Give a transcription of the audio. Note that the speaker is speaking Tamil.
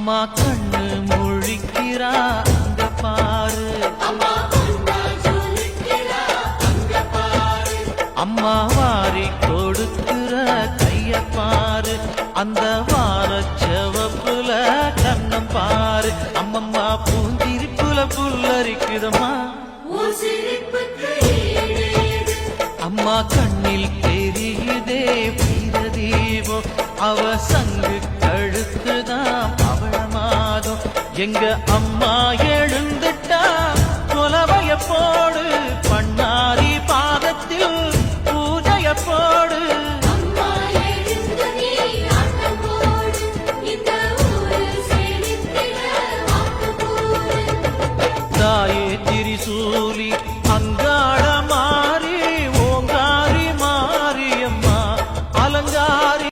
அம்மா கண்ணு முழிக்கிறா அங்க பாரு, அம்மா வாரி கொடுக்கிற கைய பாரு, அந்த வார செவப்புல கண்ணம் பாரு. அம்மம்மா பூஞ்சிரிப்புல புல்லரிக்குதம்மா, அம்மா கண்ணில் தெரியுதே வீரதீபம், அவ சங்கு கழுத்துதான் அவள மாதம். எங்க அம்மா எழுந்துட்டா கொலவைய போடு.